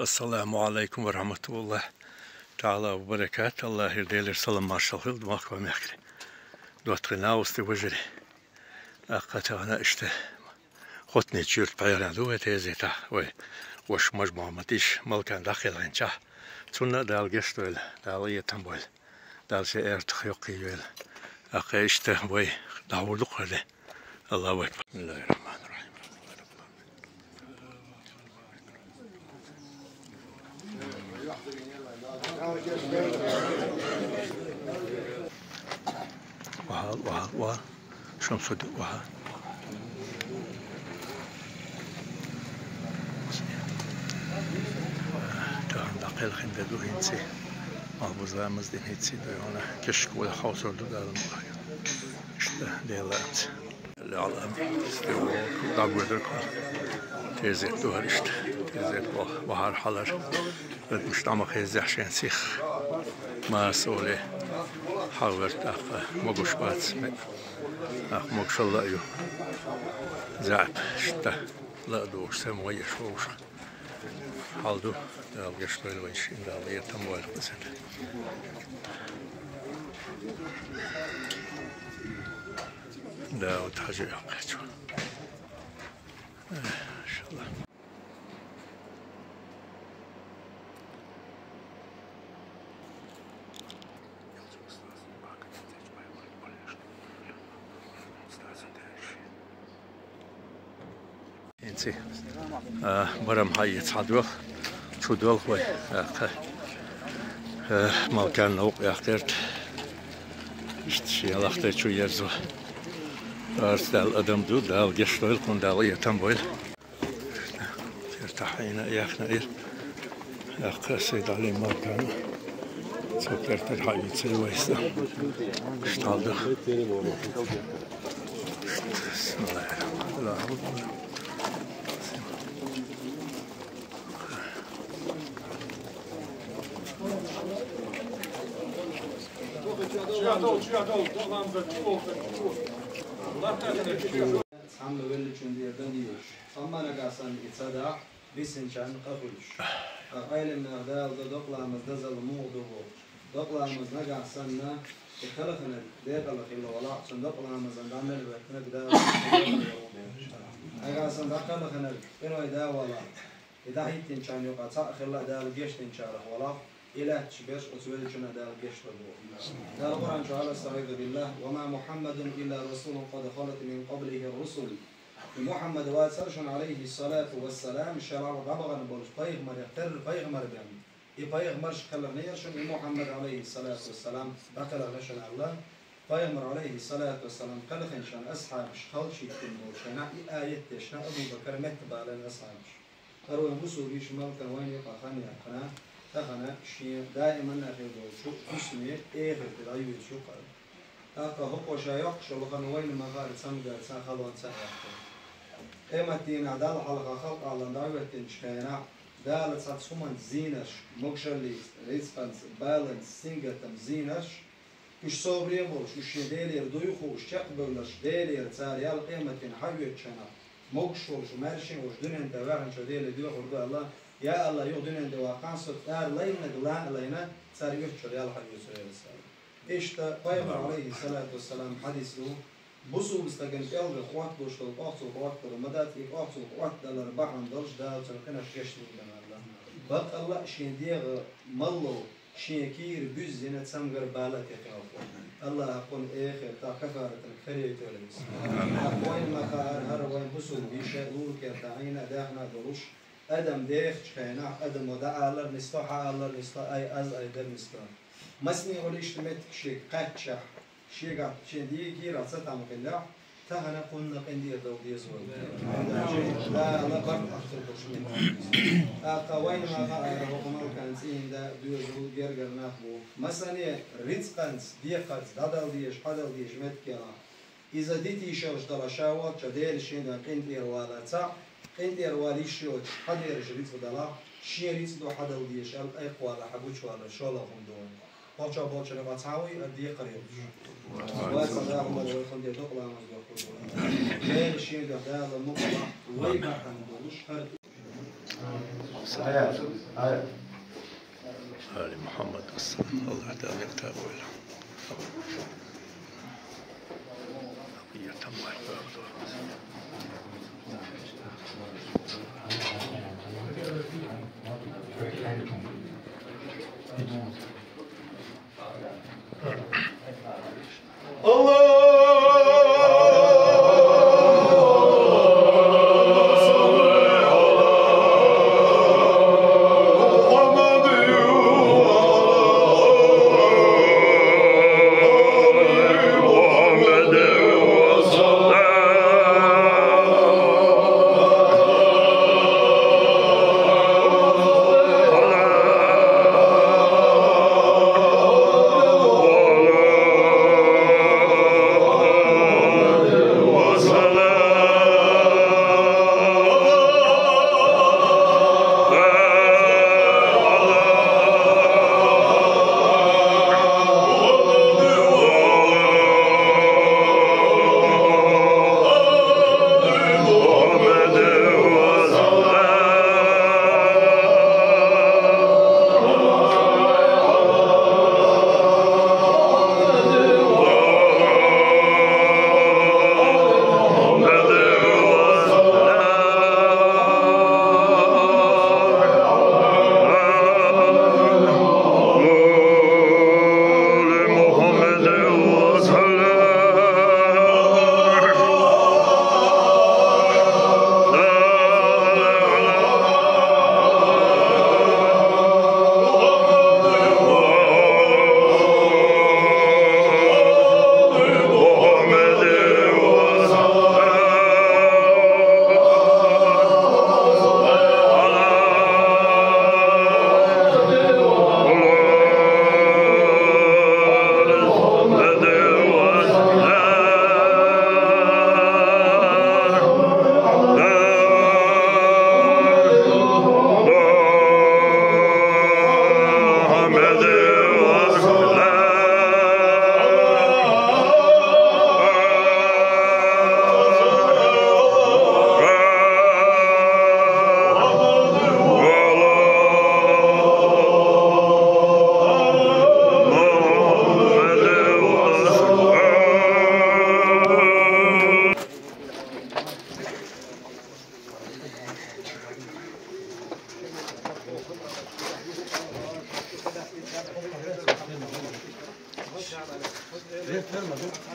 السلام عليكم ورحمة الله تعالى وبركاته. الله يرديلر سلام مارشال هيل دماغ ومحكري دوتغنا وستوجري أقطعنا إشته خطني تشيرت بعيران دوه تيزيتا وش مجموعة ماتيش ملكان داخل عنشاه تونا دال جستويل دال يتنبويل دال شيء تخيقيويل أقا إشته وي داول لقرده. الله أكبر. بسم الله الرحمن الرحيم. وها شلون صدق وها تهم دقيل خنده دو هنسي مالبوزا مزدين هنسي دويونا كشك ولا خوصر دو دال المغايا اشته ديلات اللي علام استيو داقوه دركال تيزيت دو هرشت تيزيت وهار حلر بد مجتمع خيزيح شين سيخ ما سولي حاورت أخ مقوش بات أخ مقش الله يو زعب شتا لا دوش سموية شوش حالدو دال يشتغل الويش إن دال يتمويل بسن داو تحجي أقاتو إن شاء الله. انتي برام هاي تصدوق تشدوق وي مالكان نوق يخترت اشتشي الاختر شو يرزو ارسل ادم دو دال جشتويل كون دال يتنبويل ترتاحين يخنير اخ سيد علي مالكان سكرت الحي تسويستا اشتغل بسم الله الرحمن الرحيم. هم ولی چون دیدن دیوش. اما نگاهان ایستاده بیشتر چند قبولش. ایل مردال دکلامز دزل مودو دکلامز نگاهان نه اختلافنا دیگر خیلی ولا چند دکلامز اندامل و نگذار. نگاهان دکلافنا اینو ایدا ولا ایدا هیتین چند یوقات خیلی دال گشتین چاره ولا إلى تشبيش أسود شنا دال جيش ربو. دال القرآن تعالى استعيذ بالله وما محمد إلا رسول قد خلت من قبله الرسل. محمد واسرشن عليه الصلاة والسلام شرع ربغا نبولش طيغ مر يختر طيغ مر بيم. يطيغ مرش خلر نيرشن محمد عليه الصلاة والسلام بقل غشن الله. طيغ مر عليه الصلاة والسلام قال خنشان أصحاب شخال شيء تنبول شنا آية شنا أبو بكر متبع لنا أصحابش. أروي مسؤولي شمال كوين يقع خاني قناة. تخنا شيء دائما نأخذ شو اسمه إيه في العيون شو قال أكا هو شيء شو خنا وين ما قال سامجا سخلون سأخذ إما تينا دال حلقة خلق على دعوة تنشكينا دال تصمم زينش مقشلي ريسبانس بالانس سينجتم زينش وش صبري بوش وش ديلي ردويخو وش يقبلش ديلي رتاريال قيمة حيوة شنا مقشل وش مارشين وش دنيا تبعهم شو ديلي دويخو رضا الله يا الله يقدرون عند واقع صدار لينا قلنا لينا صار يحشر يا الله يسوع السلام. إيش طيب عليه الصلاة والسلام حديثه بصوا مستقيم كأول إخوات بوشل قاصو إخوات برمضات إخواتو إخوات دل أربعة درج دال تركنا شيش من الله. بق الله شيء ديغ ملو شيء كير جز زينة سمجر بالك يا الله أقول إخر تا كفارة الخير تولس. وين ما خار هر وين بصوا بيشلول كتعين داخنا دروش. أدم ديخ شخينا أدم ودا على نستوح على نستوح أي أز أي در نستوح مسني وليش تمت شيء قتشة شيء قط شيء دي كير أصلا مكلا تهنا قلنا قندي دو ديزول لا برد أخطر بشمين قوين ما رقمه كان سين دا ديزول جرجر نخبو مثلا ريتسقنس ديقت دادل ديش حدل ديش مت كلا إذا ديتي شوش دلاشاوات شدير شين دا قندي روالا تا قندي روالي شوت حدير جريت بدلا شيريت دو حدل ديش أي قوالة حبوش ولا شالا هم دون باشا باشا نبتعوي أدي قريب واسع الله ويخلد يدقلا مزدوق غير شيء ده مقطع ويبع عن دولش هر آل محمد السلام الله تعالى يكتبه له يتم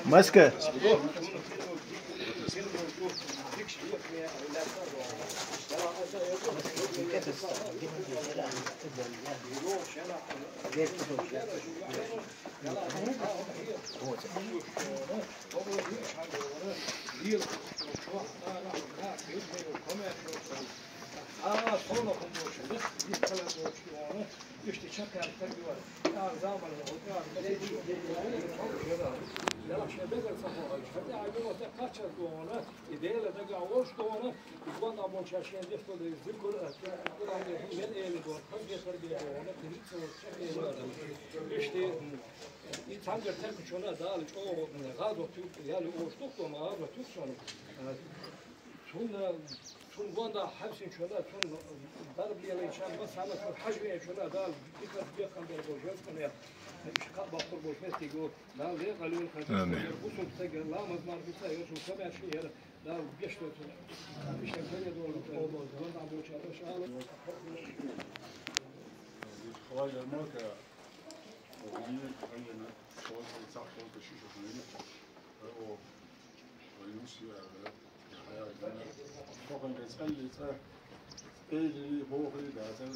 ماسكه işte çakarlar diyor. Ya zaman لا عشان بقدر صفوها فدي عجوة تقاشر دونا إذا لا تقع وش دونا يبغى نعمل شاشين دي فضل يذكر كل عام من إيه دون خد يخرج دونا تريد صور شكل إشتي يتعمل ترك شونا دال أو غادو تيوب يعني وش دونا ما غادو تيوب شونا شون واندا حبسين شونا شون ضرب لي الإنسان بس على حجمه شونا دال يقدر يقام بالبوجوز كنا شقاب قرب فيستي جو لا ليه قالوا لك وصل تجي لا ما ما بيصير شو سمع شيء لا بيشتغل مش هنقدر دول دول عم بيشتغلوا شغله خواجه الملكه وغنينا خلينا صوت صح صوت الشيشه خلينا هو وينسي الحياه فوق الاسئله صح اللي هو في ده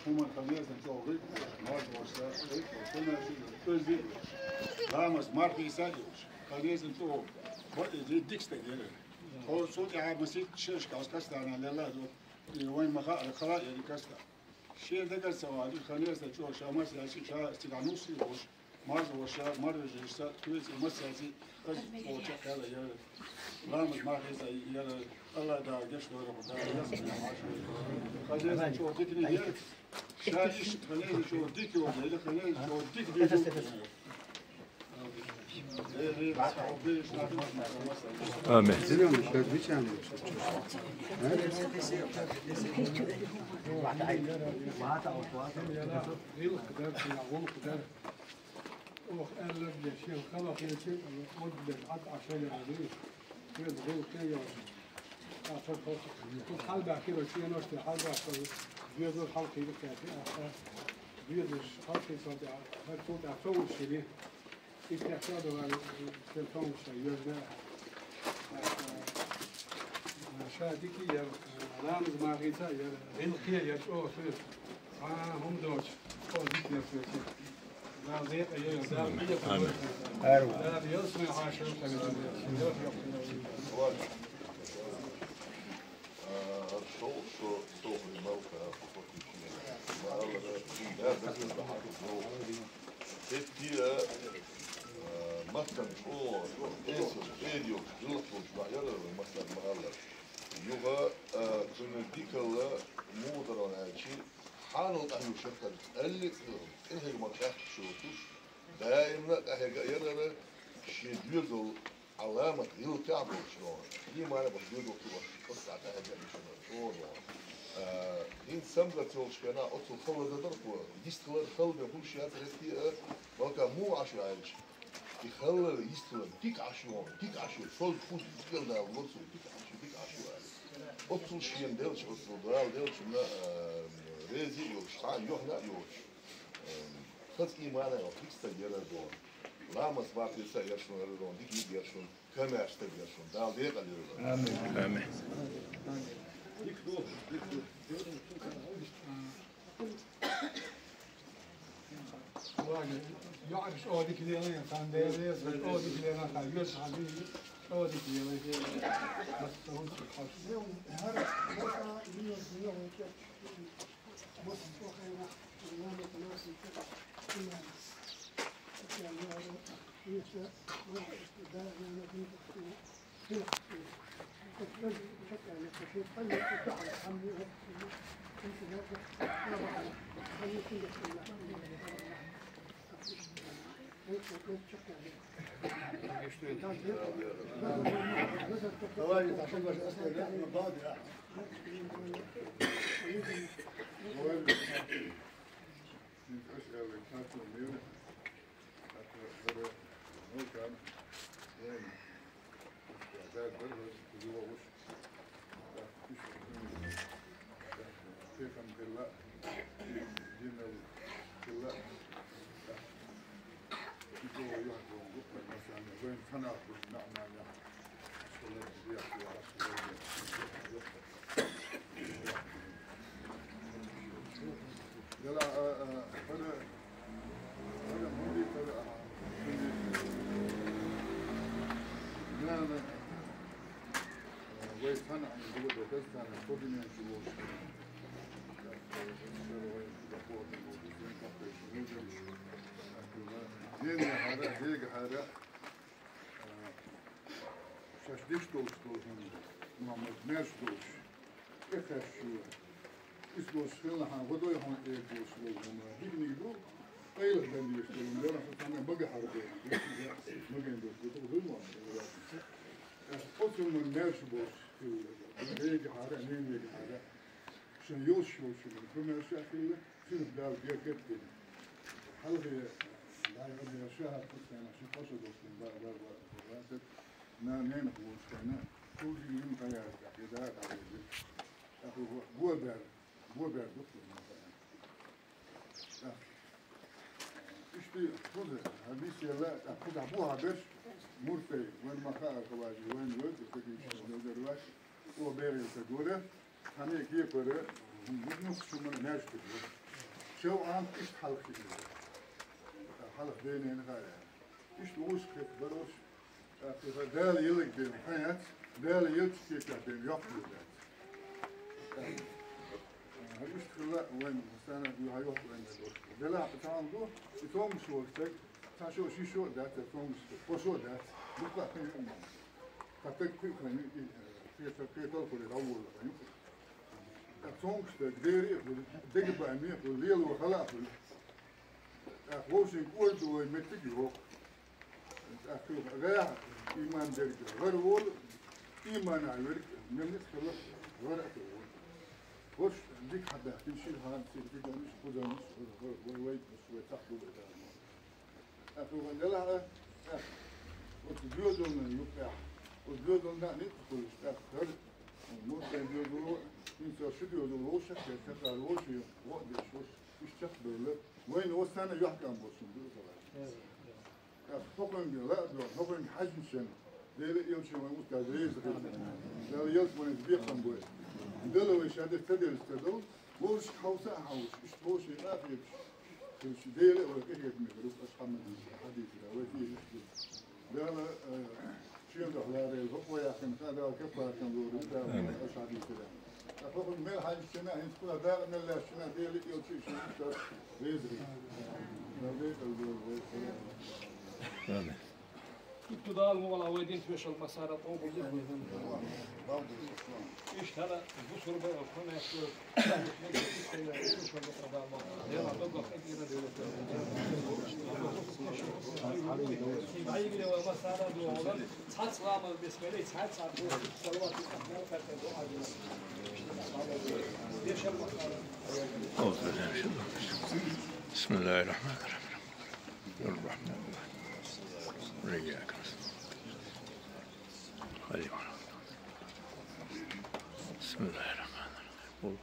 هم الخميس الجوغي ما توصل وصلنا في الزيت رامز ماركي ساليوش خميس الجو بدي ديكست ديال هو صوت عام مسيت شيش كاس كاستانا لا وين ما خلاص يعني كاستا شيء ده سوالي خميس الجو شامس ياشي شا استغانوسي وش مارز وشا مارز جيسا كويس مسياسي بس وش كذا يا رامز ماركي يا الله دا جشت ولا بدا خلينا شو ديكني ديال شادي خلينا شو ديك ولا خلينا شو ديك ديال آمين. شاديكي يا رامز ما غيتا يا غيلقيا يا شو هم دوش او ديك يا سيدي لا زيت يا دار لا بيوسمي عاشر مثلا او ايديو يلقوا شويه مثلا مغلق يوغا كنا ديكلا مودرن هادشي حانو اهل شركه اللي انهي مرتاح شوتوش دائما اهي يرى شي ديرزو علامه يلقعوا شلون دي ما انا بديرو بس على هذا شنو إن سمعت شوشكنا أطل خلد دركوا يستخلر خلد يقول شيء هذا بلكا مو عشوا عايش يخلر يستخلر ديك عشوا شو خود يقول ده ورسول ديك عشوا أطل شيء دلش أطل دال دلش ما رزي يوش تعال يوهنا يوش خد إيمانه يوفيك استجير دون لا مسبات يستجير شنو دون ديك يستجير شنو كم يستجير شنو دال ديك عليه آمين. آمين. يعرف أودي كلينا كان دايرس أودي كلينا كان يوش عادي أودي كلينا بس هو خاص هذا بس وخينا اليوم تناسب كلنا يوسف دائما في غير إيمان درجة غير وول إيمان على ورك نمت خلاص غير أكول وش ديك حدا تمشي هان تيجي مش خدامش ويت بس وتحلو بدل أخو عندها وتجودون يبقى وتجودون ده ندخل أكثر ممكن يجودون إنسان شو يجودون روش كذا روش وقت شوش يشتغل وين وصلنا يحكم بوسون حكم لا حكم حجم شن ده يمشي ما مستدرس ده يلزم يبيعهم بوي ده لو يشهد تدرس تدرس وش حوسة حوس إيش هو شيء ما في شيء ده لا ولا كيف يمكن أصحاب حديث ده وفي ده شيء ده لا هو يا أخي هذا كيف كان دور ده أصحاب كده حكم ما حاجة شنا هني كل ده من الله شنا ده يمشي شيء بيزري آمين. ابتداء الموضوع ويدين تمشي المسارات أو بالله إيش هذا بصور بقى وكنا يقول بسم الله الرحمن الرحيم. الرحمن الرحيم. إياك نستعين. بسم الله الرحمن الرحيم.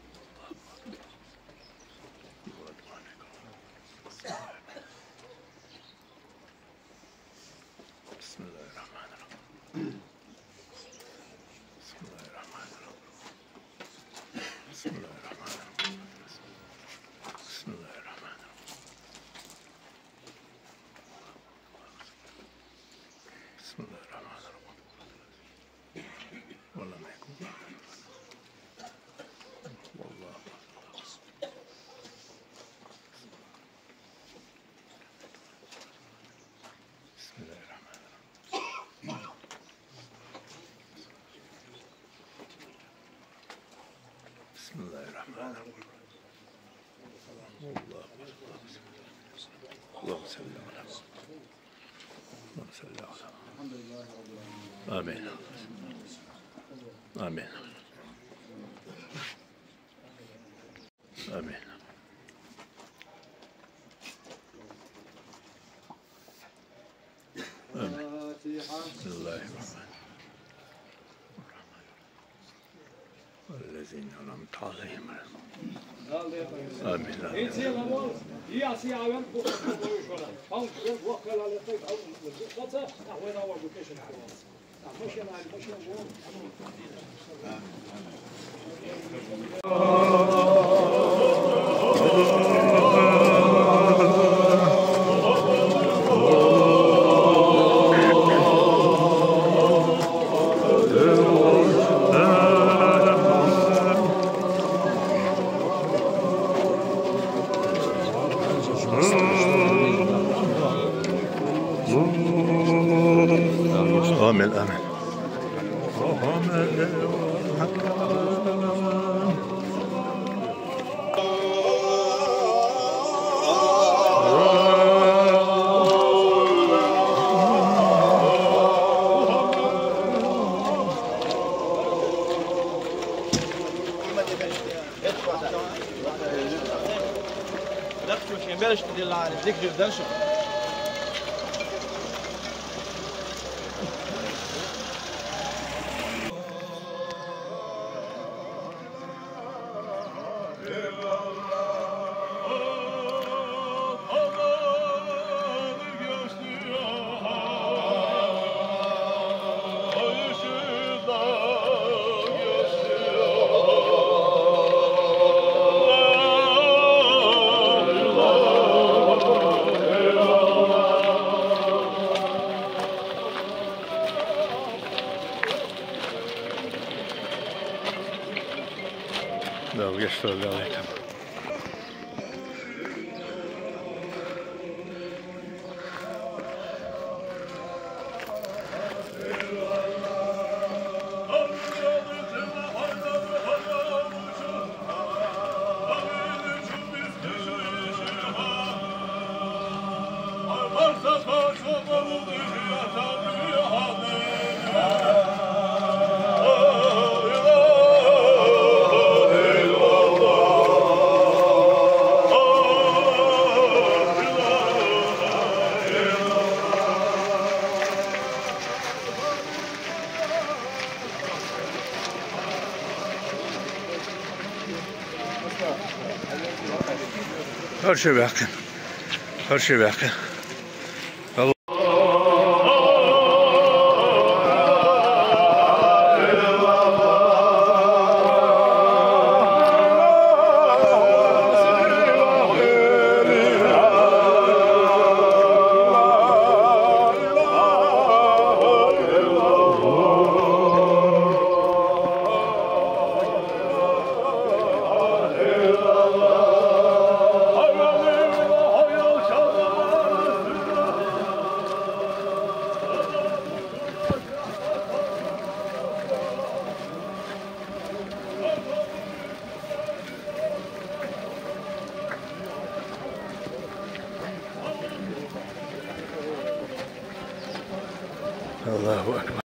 بسم الله الرحمن الرحيم. بسم الله الرحمن الرحيم. بسم الله الرحمن الرحيم. بسم الله الرحمن الرحيم. بسم الله الرحمن الرحيم. والله ما يكون والله بسم الله الرحمن الرحيم. بسم الله الرحمن الرحيم. اللهم صل على اللهم صل على آمين آمين آمين. بسم الله الرحمن الرحيم. الذين أنعمت عليهم آمين آمين آمين. لو يشتغل ذلك Varsa kaç olmalı dünya Her şey yakın. Her şey yakın. Allahu Ekber.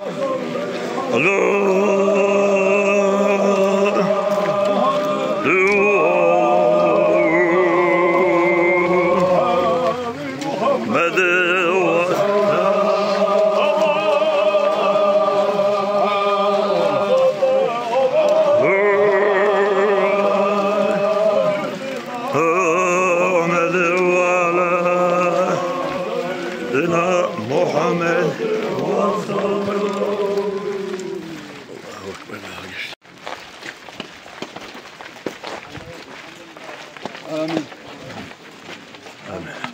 Amin. Amin.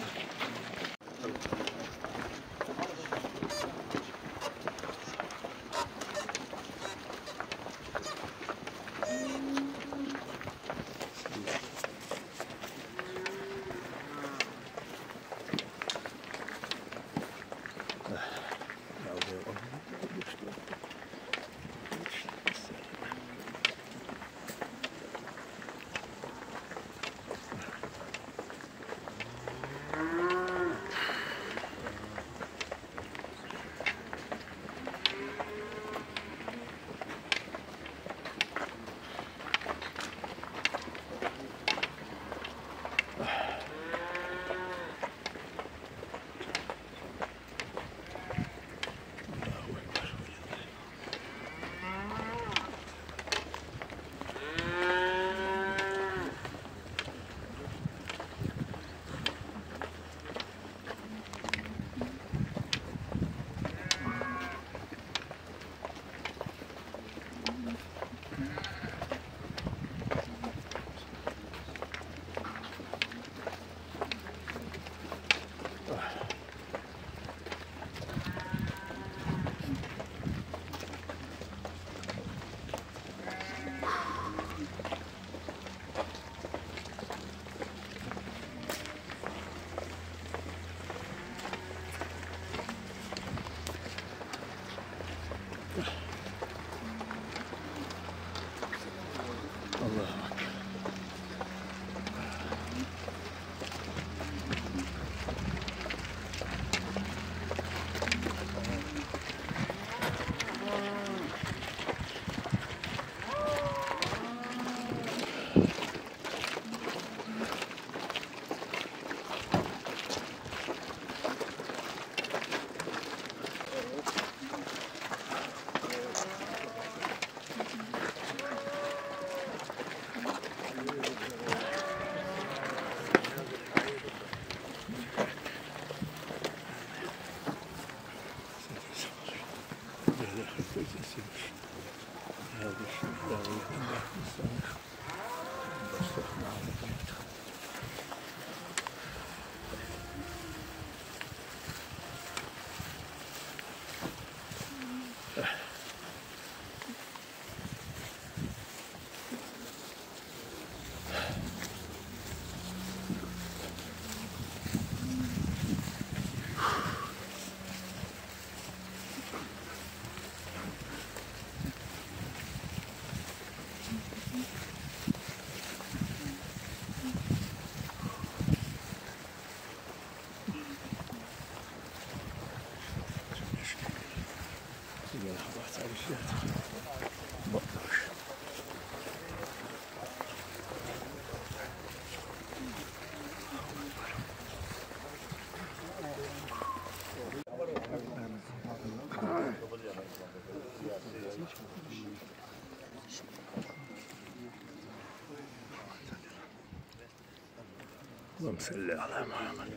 اللهم صل على محمد.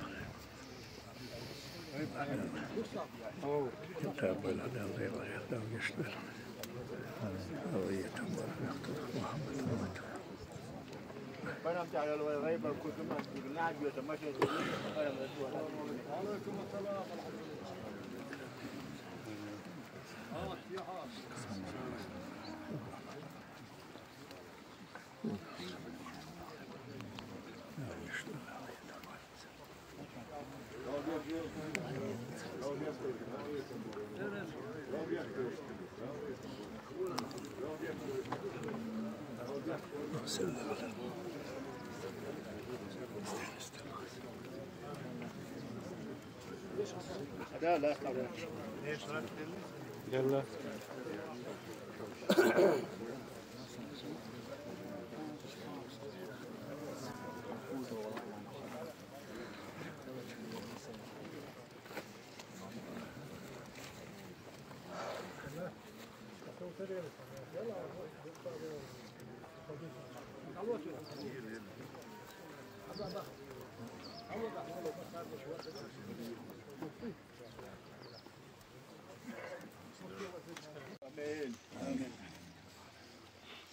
كتاب العدل ضيغة يشتغل هوية محمد. فنمت على الغيب الكتب نعم يتمشى لا لا يلا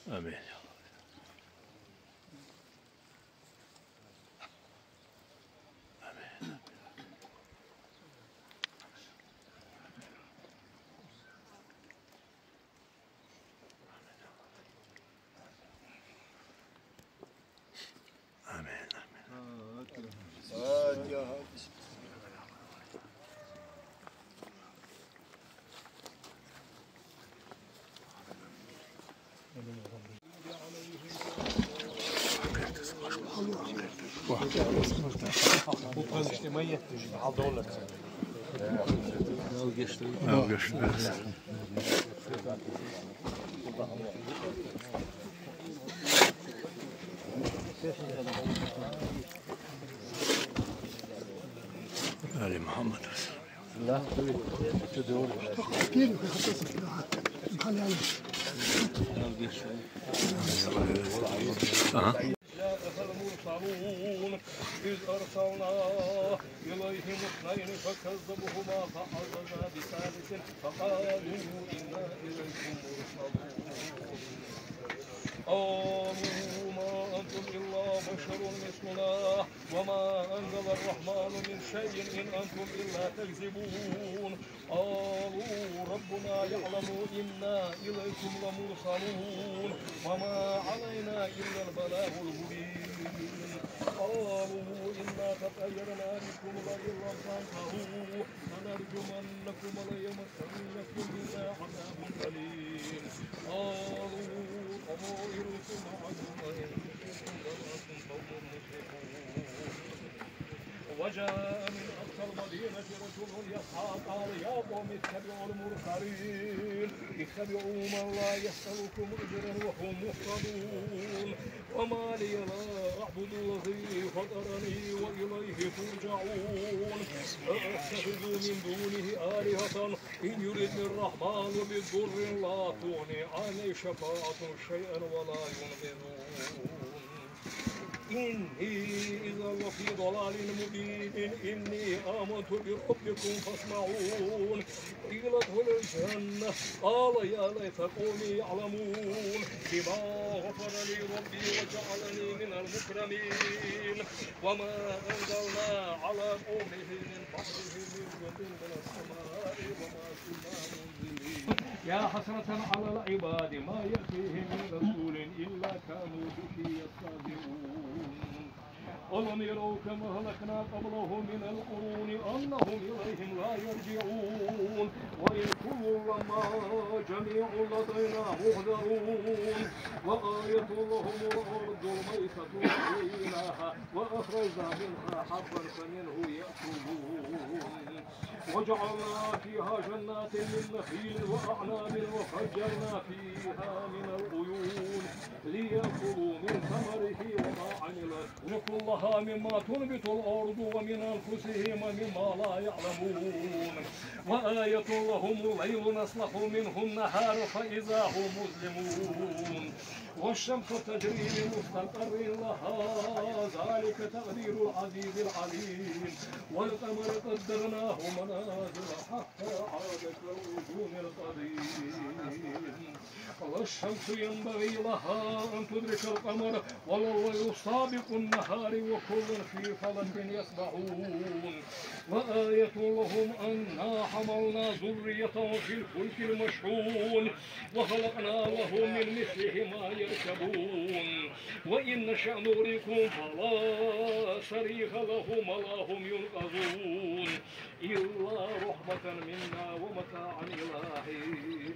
آمين. آل محمد لا تدور كيلو خصص كيلو خلي عليه المرسلون إذ أرسلنا إليهم اثنين فكذبوهما فعززنا بثالث فقالوا إنا إليكم مرسلون قالوا ما أنتم إلا بشر مثلنا وما أنزل الرحمن من شيء إن أنتم إلا تكذبون قالوا ربنا يعلم إنا إليكم لمرسلون وما علينا إلا البلاغ المبين قالوا إنا تطيرنا بكم لئن لم تنتهوا لنرجمنكم وليمسنكم منا عذاب أليم قالوا طائركم معكم وإن كنتم لكم قوم مسرفون وجاء من أقصى المدينة رجل يسعى قال يا قوم اتبعوا المرسلين اتبعوا من لا يسألكم أجرا وهم مهتدون وما لي لا أعبد الذي فطرني وإليه ترجعون أأتخذ من دونه آلهة إن يردني الرحمن بضر لا تغني عني شفاعة شيئا ولا ينقذون إني إذا لفي ضلال مبين إني آمنت بربكم فاسمعون قيل ادخل الجنة قال يا ليت قومي يعلمون بما غفر لي ربي وجعلني من المكرمين وما أنزلنا على قومه من بحره من جند من السماء وما كنا منزلين يا حسرة على العباد ما يأتيهم من رسول إلا كانوا به يستهزئون ألم يروا كما أهلكنا قبلهم من القرون أنهم إليهم لا يرجعون وإن كل لما جميع لدينا محضرون وآية لهم الأرض الميتة نحييناها وأخرجنا منها حبا فمنه يأكلون وجعلنا فيها جنات من نخيل وأعناب وفجرنا فيها من العيون ليأكلوا من ثمره وما عملت لها مما تنبت الأرض ومن أنفسهم مما لا يعلمون وآية لهم الليل نسلخ منه النهار فإذا هم مظلمون والشمس تجري لمستقر لها ذلك تقدير العزيز العليم والقمر قدرناه منازل حتى عاد كالرجوم القديم والشمس ينبغي لها أن تدرك القمر والليل سابق النهار وكل في فلك يسبحون وآية لهم أنا حملنا ذريتهم في الفلك المشحون وخلقنا لهم من مثله ما يركبون وإن نشأ نغرقهم فلا صريخ لهم ولا هم ينقذون إلا رحمة منا ومتاعا إلى حين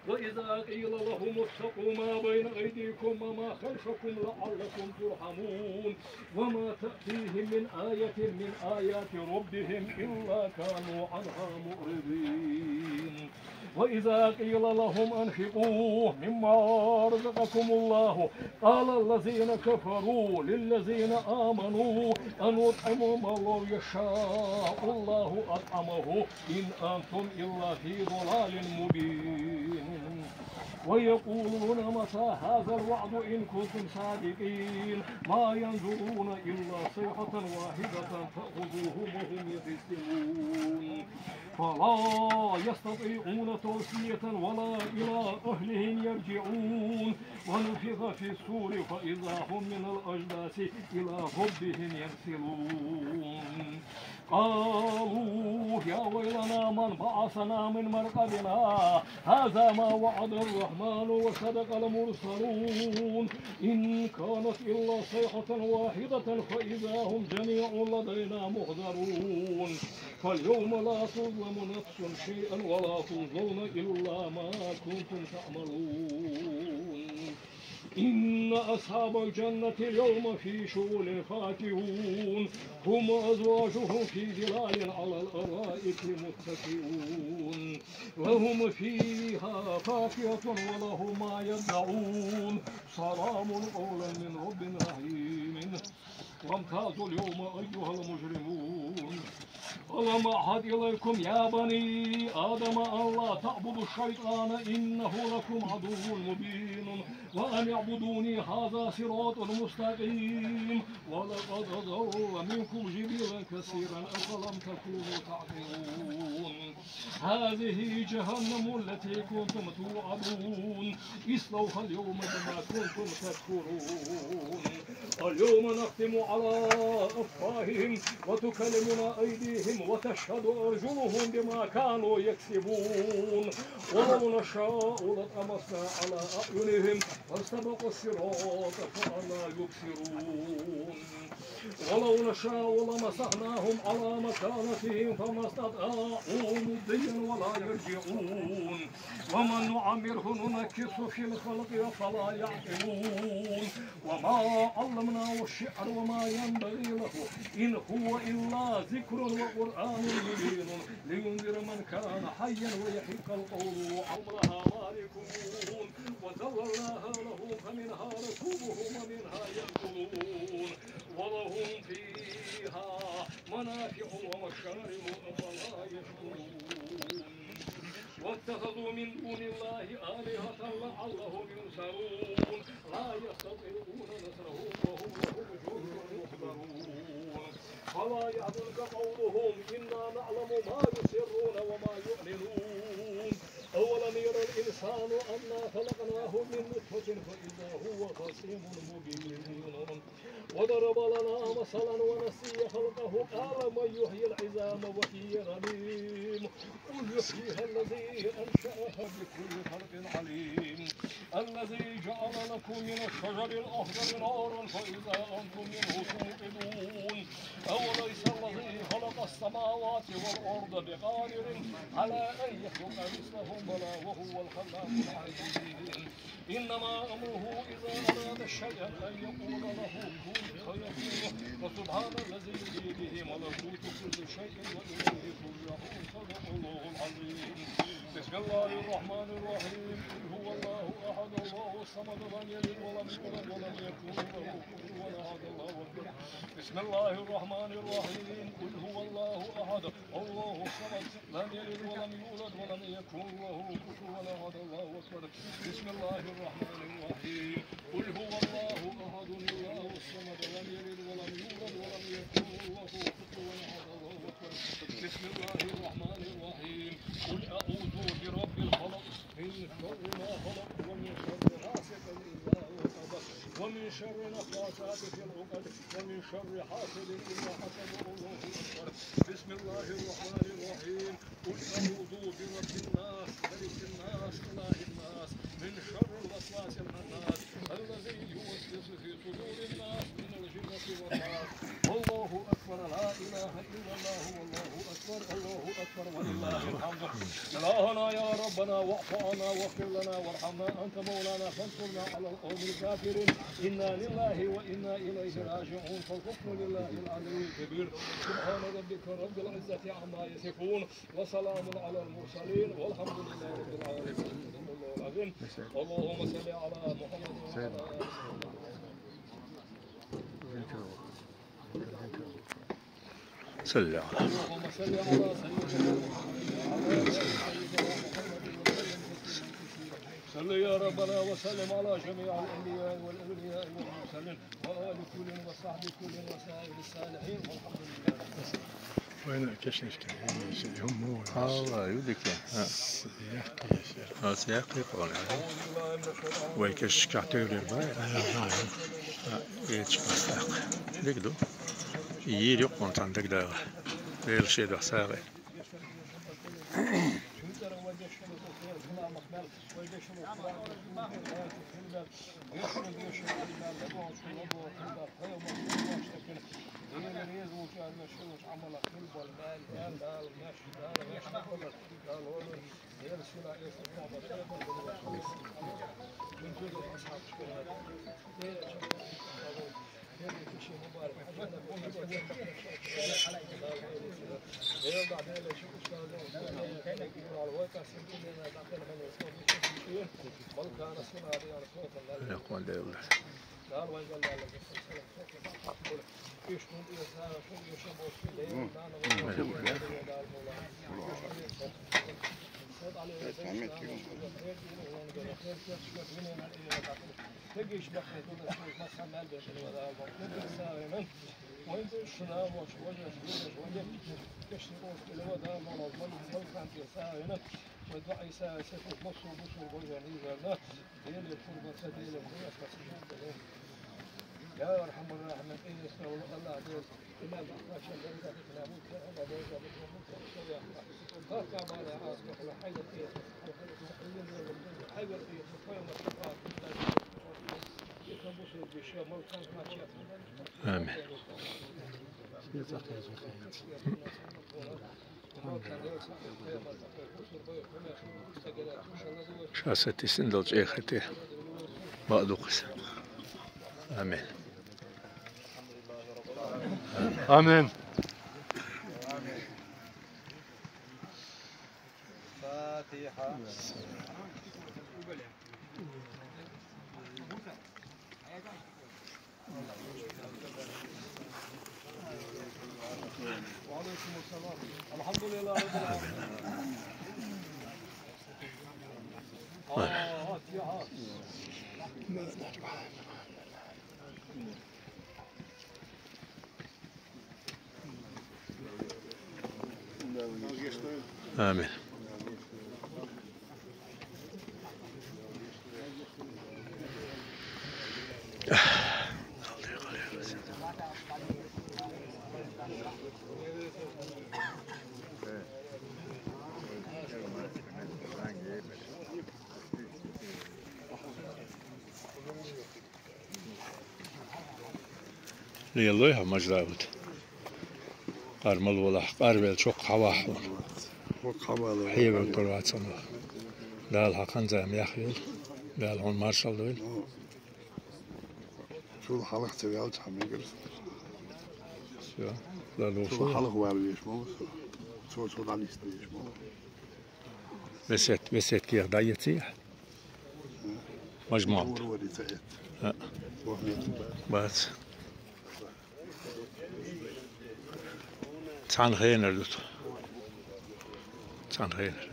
وإذا قيل لهم اتقوا ما بين أيديكم وما خلفكم لعلكم ترحمون وما تأتيهم من آية من آيات ربهم إلا كانوا عنها معرضين وإذا قيل لهم أنفقوا مما رزقكم الله قال الذين كفروا للذين آمنوا أن أطعموا ما لو يشاء الله أطعمه إن أنتم إلا في ضلال مبين ويقولون متى هذا الوعد إن كنتم صادقين ما ينظرون إلا صيحة واحدة فخذوهم وهم يخصمون فلا يستطيعون توصية ولا إلى أهلهم يرجعون ونفخ في السور فإذا هم من الأجداث إلى ربهم ينسلون قالوا يا ويلنا من بعثنا من مرقدنا هذا ما وعد الرحمن وصدق المرسلون إن كانت إلا صيحة واحدة فإذا هم جميع لدينا محضرون فاليوم لا تظلم نفس شيئا ولا تظلمون إلا ما كنتم تعملون إن أصحاب الجنة اليوم في شغل فاكهون هم أزواجهم في ظلال على الأرائك متكئون وهم فيها فاكهة ولهم ما يدعون سلام قولا من رب رحيم وامتازوا اليوم أيها المجرمون ألم أعهد إليكم يا بني آدم أن لا تعبدوا الشيطان إنه لكم عدو مبين وأن اعبدوني هذا صراط مستقيم ولقد ضل منكم جبلا كثيرا أفلم تكونوا تعقلون هذه جهنم التي كنتم توعدون اصلوها اليوم بما كنتم تكفرون اليوم نختم على أفواههم وتكلمنا أيديهم وتشهد أرجلهم بما كانوا يكسبون ولو نشاء لطمسنا على أعينهم فاستبقوا الصراط فلا يبصرون ولو نشاء لمسخناهم على مكانتهم فما استطاعوا مضيا ولا يرجعون ومن نعمره ننكسه في الخلق فلا يعقلون وما علمناه الشعر وما ينبغي له إن هو إلا ذكر وقرآن مبين لينذر من كان حيا ويحق القول عمرها مالكون وذللناها له فمنها ركوبهم ومنها يأكلون ولهم فيها منافع ومشارب أفلا يشكرون واتخذوا من دون الله آلهة لعلهم ينصرون لا يستطيعون نصرهم وهم لهم جند محضرون فلا يحزنك قولهم إنا نعلم ما يسرون وما يعلنون أولم ير الإنسان أنا خلقناه من نطفة فإذا هو خصيم مبين وضرب لنا مثلا ونسي خلقه قال من يحيي العظام وهي رميم قل يحييها الذي أنشأها بكل خلق عليم الذي جعل لكم من الشجر الأخضر نارا فإذا أنتم منه توقدون أوليس الذي خلق السماوات والأرض بقادر على أن يخلق مثلهم بلى وهو الخلاق العليم إنما أمره إذا أراد شيئا أن يقول له كن فيكون سبحان الذي بيده ملكوت كل شيء وإليه ترجعون صدق الله العظيم. بسم الله الرحمن الرحيم. قل هو الله أحد الله الصمد لم يلد ولم يولد ولم يكن له كفوا أحد الله أكبر. بسم الله الرحمن الرحيم. قل هو الله أحد الله الصمد لم يلد ولم يولد ولم يكن له كفوا أحد الله أكبر. بسم الله الرحمن الرحيم. قل هو الله أحد الله الصمد لم يلد ولم يولد ولم يكن له كفوا أحد الله أكبر. بسم الله الرحمن الرحيم. قل أعوذ برب الفلق من شر ما خلق ومن شر غاسق إذا وقب ومن شر نفاثات في العقد ومن شر حاسد إذا حسد. الله أكبر. بسم الله الرحمن الرحيم. قل أعوذ برب الناس ملك الناس إله الناس من شر الوسواس الخناس الذي يوسوس في صدور الناس من الجنة والناس. والله أكبر. لا إله إلا الله والله أكبر. الله أكبر ولله الحمد. إلهنا يا ربنا واعف عنا واغفر لنا وارحمنا أنت مولانا فانصرنا على القوم الكافرين. إنا لله وإنا إليه راجعون. فالحكم لله العلي الكبير. سبحان ربك رب العزة عما يصفون وسلام على المرسلين والحمد لله رب العالمين. الله العظيم. اللهم صل على محمد وعلى آله صلى على اللهم صل على سيدنا محمد. صل يا ربنا وسلم على جميع الأنبياء والأولياء والمرسلين وآل كل وصحب كل وسائر الصالحين والحمد لله. وين كشنش كان هم الله يودك ها سياقي قول ويكش كعتير الباي يتش مستاق ديكدو يير يقون تندك دا غير شيء ده ساغي يقول ده يقول يا أرحم الراحمين إن يسمعوا الله دول إلا بخشى الله إلا موسى الله دول فاتع بعد عاصمة الحي فيه حير فيه فيوم الصفات يتنبوس بالشام والكان ما شاء. آمين. شاستي سندلج إخته بعدوكس. آمين. آمين. فاتحة. وعليكم السلام. الحمد لله رب العالمين. فاتحة. آمين. ليلوها مجرابت قارمل ولا قاربل çok hava حيبة كرواتسون دال حقن زام يخيل دال هون مارشال دويل شو الحلقة تبعت حميقر لا لو شو شو حلق ولا ليش مو شو ده ليش مو بسيت كير داية تيح مجموعة وري سعيد ها بس تان خينر دوت تان خينر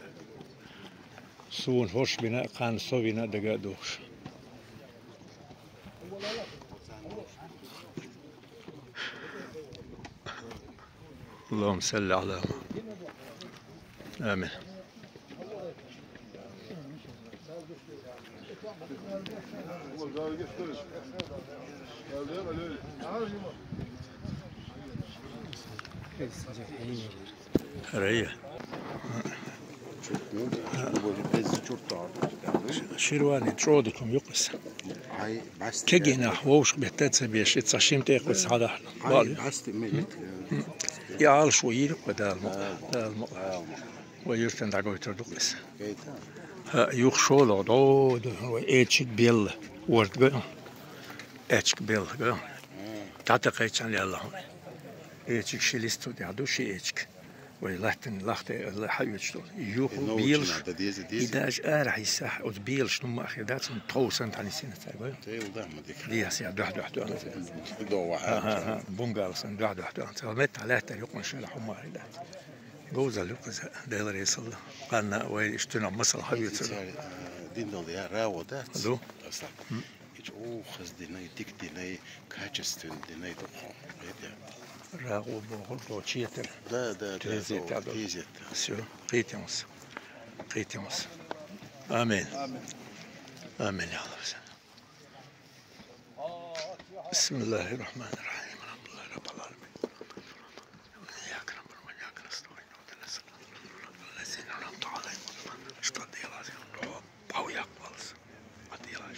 سون هوش بنا قان سو بنا دقا دوش اللهم صل على آمين ريح شيرواني ترودكم يقص كجينا ووش بيتات بيش تصشيم تيقص هذا بالي يا شوير بدال المقطع ويرتن دعوة تردقس يوخ شولو دو ايتشك بيل ورد بقى ايتشك بيل بقى تعتقيتشان يلا ايتشك شيلستو دي عدو شي ايتشك ولاتن لاخت حيوتشتو يوخ بيلش إداج راح يسح أو بيلش نما أخي دات توسن تاني سنة تاعي دي سيا دوح بونغالسن دوح مت على تاريخ من شال حمار دات جوزا لوكز دايلر يصل قالنا ويشتنا مصر حيوتشتو دين دول يا راو دات لو او خز ديناي ديك ديناي كاتشستون ديناي تقو راغو بوغل تشيتر ده تريزيت سو قيتيموس آمين آمين يا الله بسم الله الرحمن الرحيم الحمد لله رب العالمين إياك نعبد وإياك نستعين اهدنا الصراط الذين أنعمت عليهم اشتد يلازم أو يقبل عدي يلاج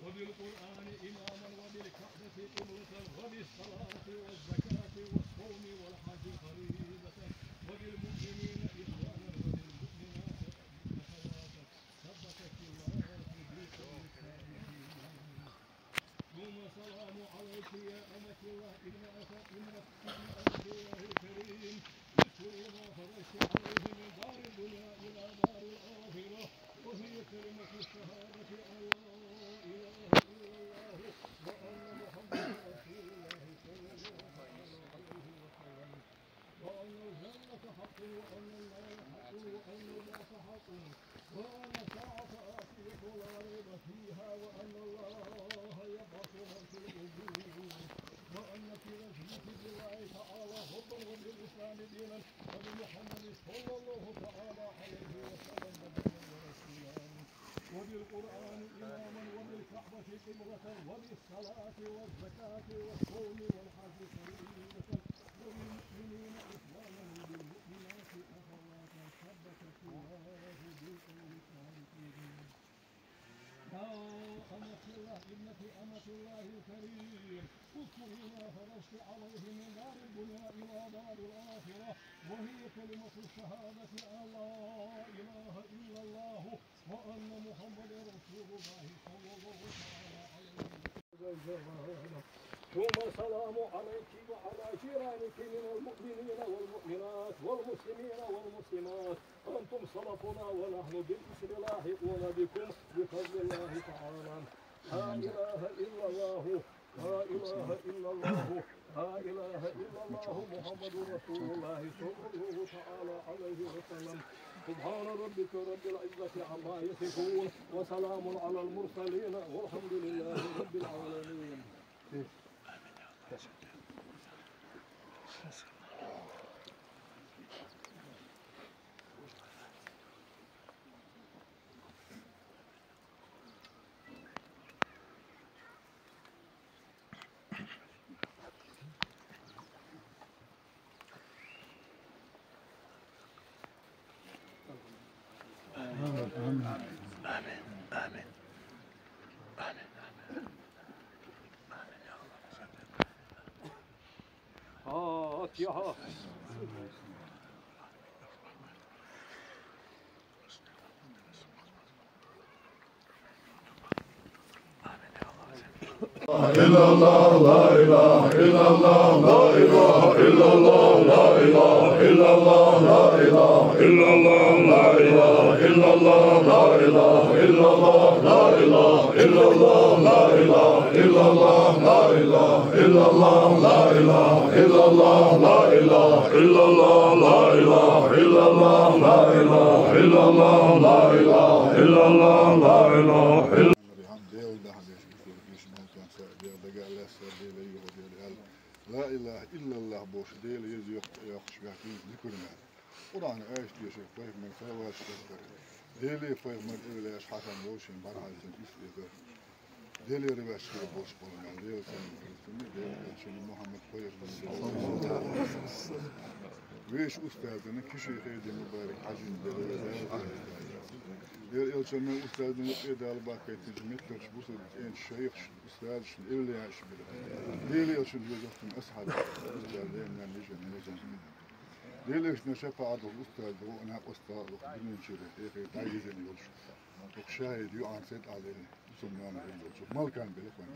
وبالقرآن إماما وبالكعبة قبلة وبالصلاة والزكاة والصوم والحج فريضة وبالمؤمنين إخوانا وبالمؤمنات أخواتا ثبتك الله بكل الصالحين ثم السلام عليك يا أمة الله إنك أمة الله الكريم اذكر ما فرجت عليه من دار الدنيا إلى دار الآخرة وهي كلمة الشهادة أن لا إله إلا الله وأن محمدا رسول الله صلى الله عليه وسلم وأن الجنة حق وأن النار حق وأن البعث حق وأن الساعة آتية لا ريب فيها وأن الله يبعث من في القبور وأن في وجهه بالله تعالى حبا وبالإسلام دينا وبمحمد صلى الله تعالى عليه وسلم نبيا ورسولا وبالقرآن إماما وبالكعبة قبلة وبالصلاة والزكاة والصوم والحج فريضة وبالمؤمنين إخوانا وبالمؤمنات أخواتا ثبتك الله بالقول الصالحين يا أمة الله ابنة أمة الله الكريم اذكري ما فرجت عليه من دار الدنيا إلى دار الآخرة وهي كلمة الشهادة أن لا إله إلا الله وأن محمدا رسول الله صلى الله تعالى عليه وسلم ثم السلام عليك وعلى جيرانك من المؤمنين والمؤمنات والمسلمين والمسلمات أنتم سلفنا ونحن بالإسر لاحقون بكم بفضل الله تعالى لا إله إلا الله لا إله إلا الله لا إله إلا الله محمد رسول الله صلى الله تعالى عليه وسلم سبحان ربك رب العزة عما يصفون وسلام على المرسلين والحمد لله رب العالمين. فاتحة. إلا الله لا إله إلا الله لا إله إلا الله لا إله إلا الله لا إله إلا الله لا إله إلا الله لا إله إلا الله لا إله إلا الله لا إله إلا الله لا إله إلا الله لا إله إلا الله لا إله إلا الله لا إله إلا الله لا إله إلا الله لا إله إلا الله لا إله إلا لا إله إلا الله بوش ديل يزي يخش بحكي ذكرنا قرآن عايش يشوف فيه من فواش تذكر ديلي فيه من إبلاش حسن بوشين برحل سن إسلي ديلي رباش فيه بوش قولنا ديل سن ديل شنو محمد فيه ويش أستاذنا كشي خيدي مبارك حجم ديل إلشنا أستاذنا إيدا الباكي تجميت لش بوصل إن شيخ أستاذ شن إلي عاش بلا ديل إلشنا يزفتن أسحب أستاذين من نجن ديل إلشنا شفاعة الأستاذ وأنا أستاذ وقبلين شيري إيخي تعيزين يلش وشاهد يوعان سيد عليه سمنانا يلش مالكان بلقوان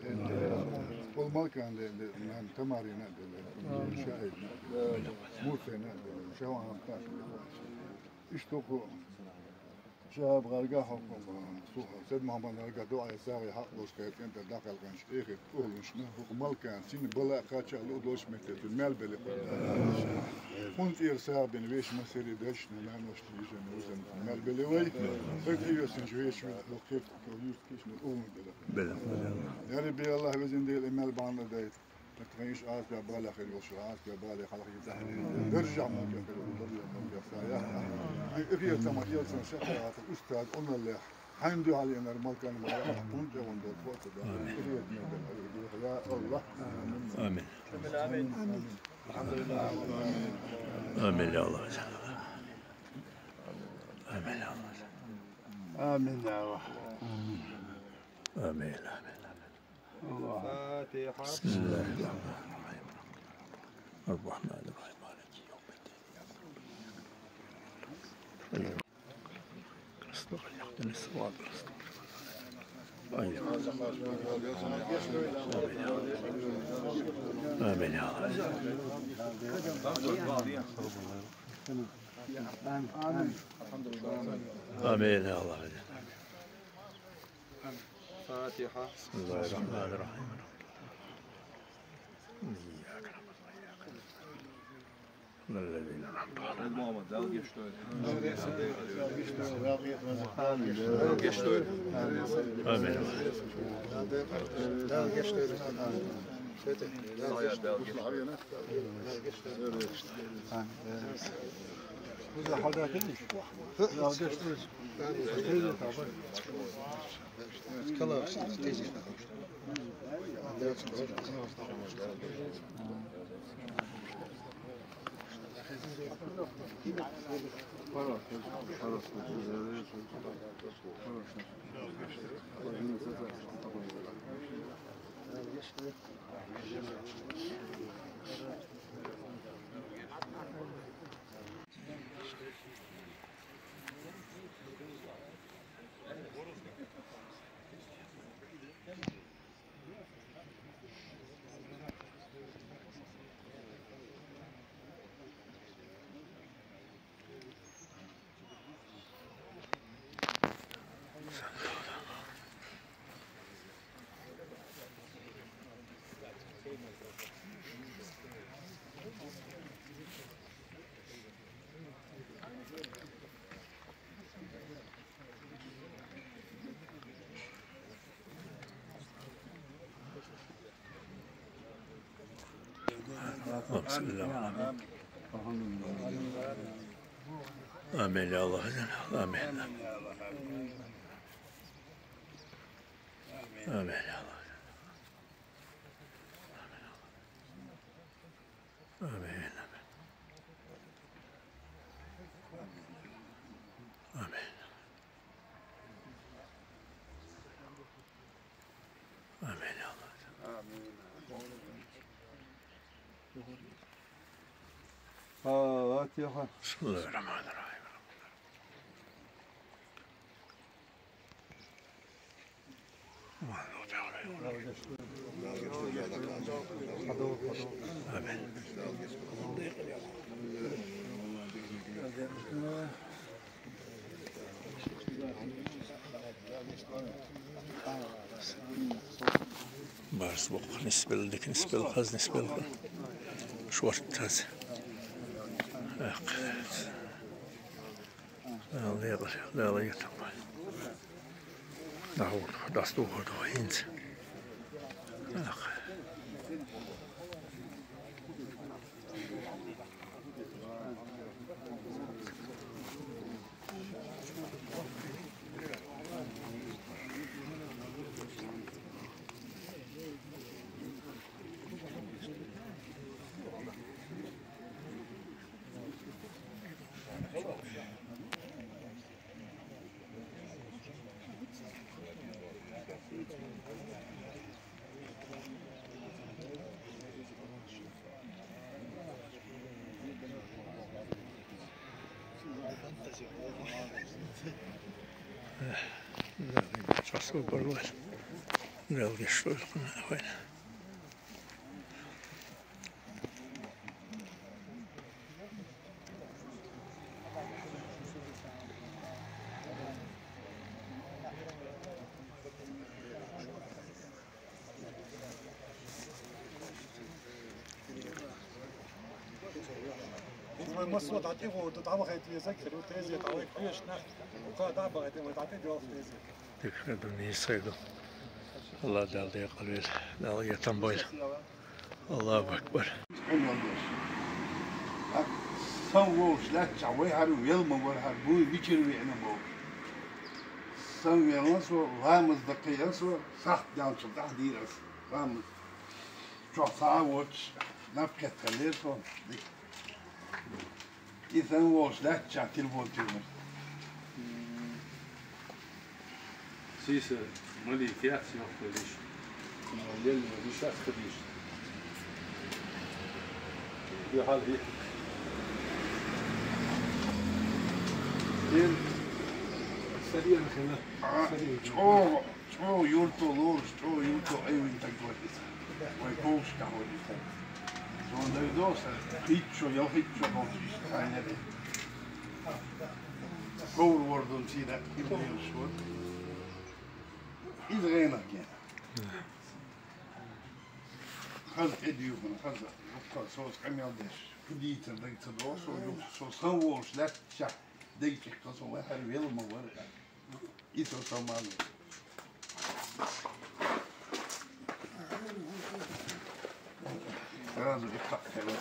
والمالكان لأن تمارينا ديل شاهد موسينا ديل شاوان همتاش اشتوكو شاب غرقا حكم سيد محمد غرقا دعاء ساوي حق لوش كانت انت داخل كان شيخي تقول شنو مال كان سين بلا قاتش لودوش متت المال بلي كنت ارسال بين ويش مسيري داش ما نوش تيجي نوزن المال بلي وي فك يوسن جويش وكيف كيف كيش نقوم بلا يعني بي الله وزن دي المال بعنا دايت ما تغيش عاس ببالغ الوش عاس ببالغ خلق يتحني نرجع ممكن إخير تما يلسن شكرا الأستاذ قلنا اللي حمدوا علينا المكان ما كنت وندور فوق ده يا الله آمين آمين الحمد لله آمين يا الله آمين يا الله آمين يا الله آمين فاتحة. بسم الله الرحمن الرحيم الرحمن الرحيم مالك يوم الدين استغفر يقتل الصواب آمين يا الله آمين يا الله فاتحة. بسم الله الرحمن الرحيم إياك نعبد وإياك نستعين الذين أنعمت بسم الله آمين يا الله آمين آمين يا الله آمين آمين آمين يا الله فاتحة. بسم الله الرحمن الرحيم. آمين. بارس بق نسبة لك نسبة الخز نسبة لك شورت هذا لا يتقبل دعوه دستوه دوهينز شخصو برول نلقي شوي وين المصوت عطيه وتتعبى خيتي يذكر وتازي تعوي كريش نحت وقاعد عبى خيتي وتعطيه جواب تازي تكفى بالنيسيدو الله دال دي قليل دال يتنبيل الله أكبر سووش لا تعوي هارو يلما ورهربوي بيشروا يعنبو سوي يلمسو غامز دقيقسو صح دان شو تحديرس غامز شو صاوتش نفكت خليرسو إذا وش لا تشع تلفون تلفون سيسا مالي فيات سيوخ خديش مالي ماليش خديش في حال هيك سريع خلاه شو يولتو لور شو يولتو أيوة تقولي ويكوش كهولي شو نيدوس هيتشو يلهيتشو بوشيش خاينري كور وردون سيدا كيلو شو إذا غينا كينا خذ إديو من خذ وقت صوص كمية دش كديت دك تدوس ويوم صوص لا تشع دك تقص واحد ويل ما ورق إيتو سامانو هذا يقطع كلام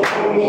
Oh,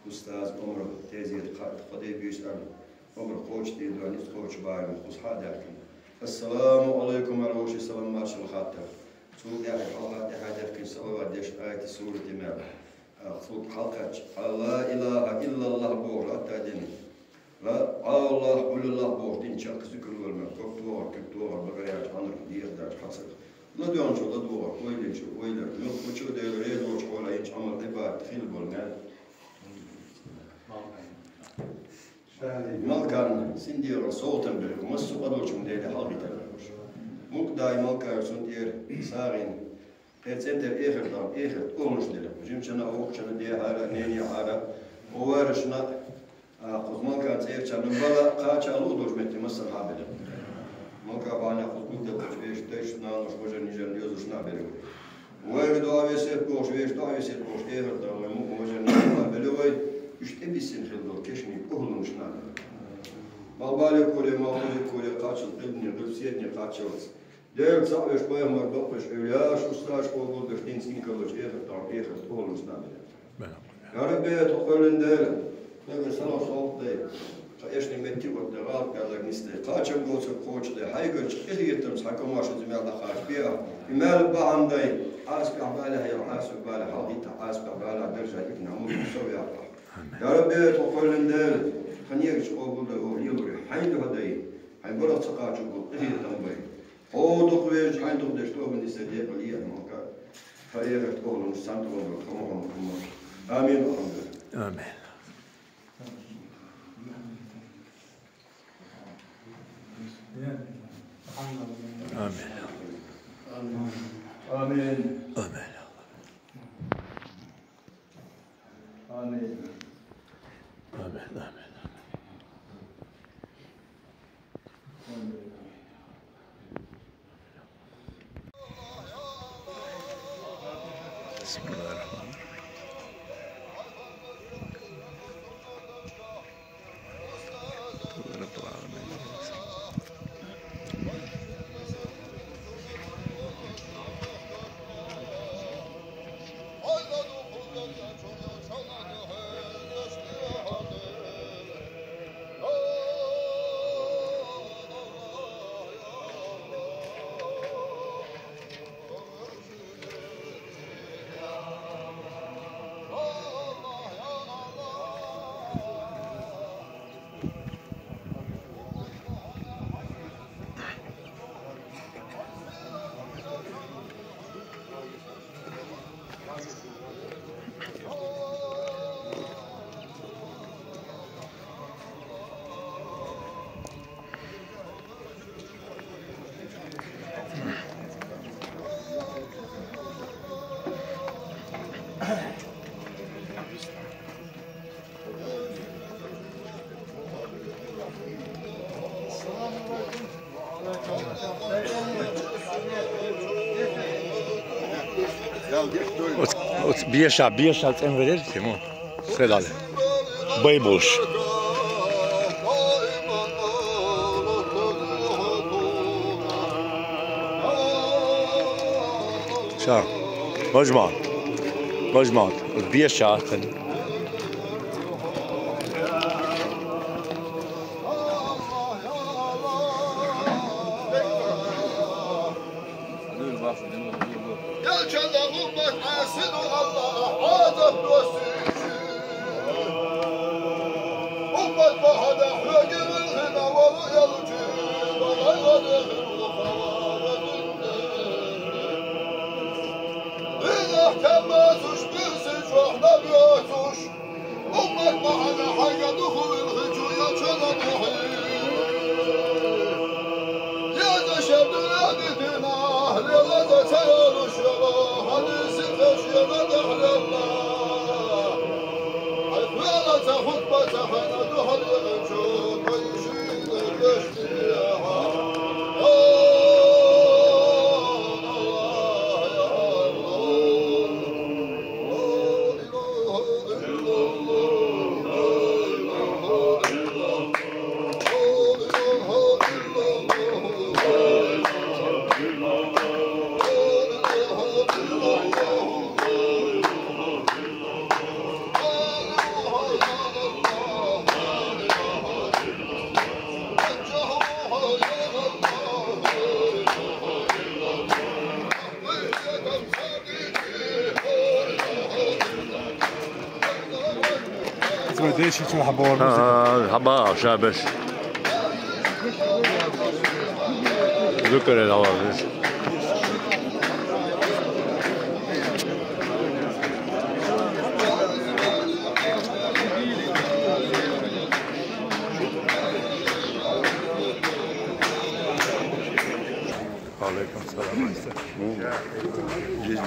أستاذ عمر تازيد خدي بيسأل عمر خوش تيدو أنيس خوش بايم خوش حاداكم السلام عليكم على السلام مارش الخاطر سوق يا حلقة حاداكم صلوات ديش آية سورة مال سوق حلقة لا إله إلا الله بور أتادني لا الله قل الله بور دين شاك ذكر والما كتور بغيات عنر دير داش حصل لا دوان شو لا دوار ويلي وشو دير ريدو شو ولا ينش عمر عباد خيل بالمال مالكان سندير صوتا بالمس قدوش من دير حلقة تلوش مقداي مالكان سندير سارين سنتر آخر أونش دير جيمشنا أوكشنا دير هذا نيني هذا وورشنا خذ مالكان سير شنا بلا قاچا لودوش متي مسر حابل مالكا بانا خذ مقداش ويش تيشنا نش وجن نجن يوزشنا بيرو وين دعوة سير بوش ويش دعوة سير بوش آخر دعوة مو وجن نجن بيروي يشتبي سنخلو كشني أهلو مش نعمل. مالبالي كولي مالبالي كولي قاتل قلبني قلبسيتني قاتل. دير صعبش بايا مردقش إلياش وستاش قوبل بشتين سنكلوش آخر أهلو مش نعمل. يا ربي تقول ندير. لكن سنة صوت دي. فإيشني متي والدغال قالك نستي قاتل قوتل قوتل دي حيقولش إلي يتمس حكماش زميل دخاش بيها. يمال بعم دي. عاسب عبالها يا عاسب بالها حقيقة عاسب عبالها برجع ابن عمود يسوي عبالها. يا ربي تقول ندير خنيك قبول له يلوري حين هداي حين بلغ سقاط قبول إلي تنبي هو دخويج حين تقدر تقول من السديق اللي مكان فإيه تقول مستنت ومركم آمين والحمد لله آمين آمين آمين آمين آمين بسم الله الرحمن الرحيم رب العالمين بيشا تنفرد تمام خلال بايبوش شا مجمع بيشا Oh تبع ديشي شو حبار حبار شابش ذكر العواقب عليكم السلام جيد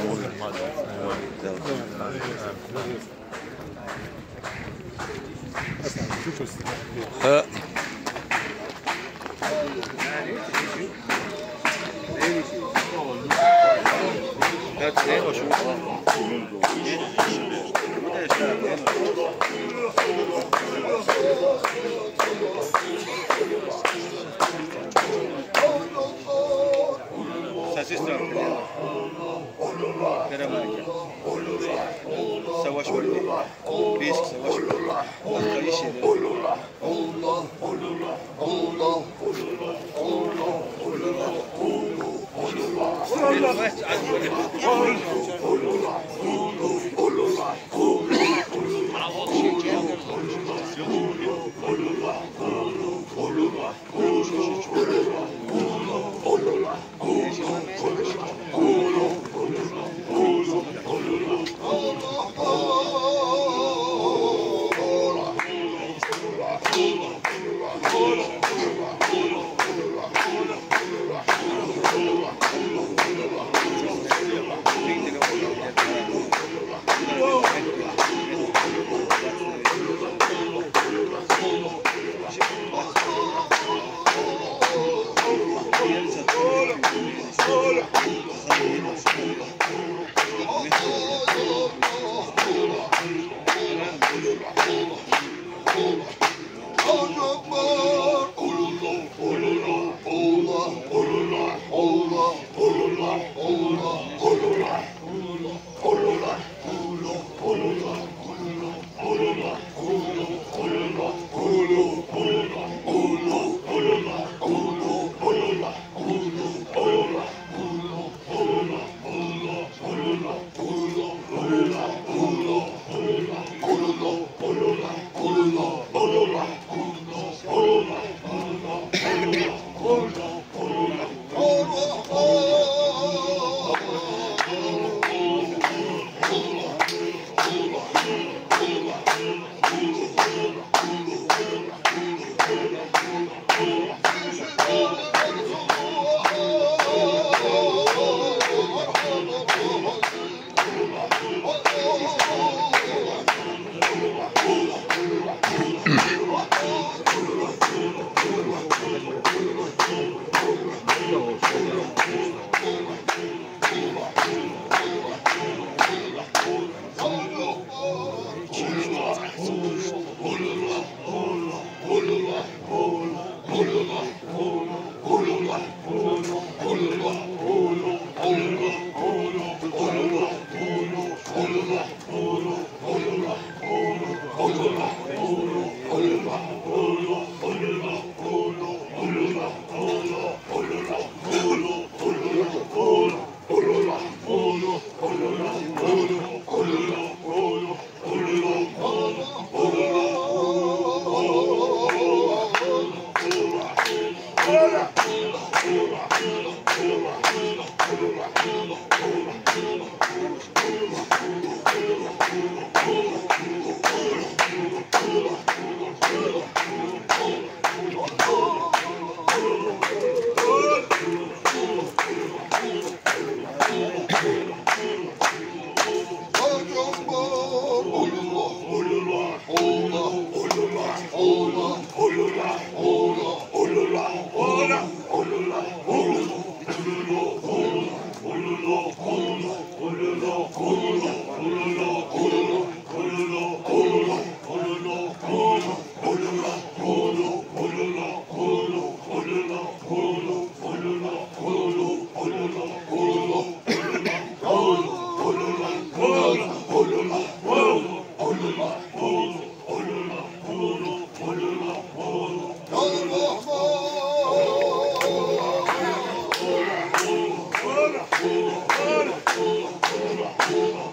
Oh,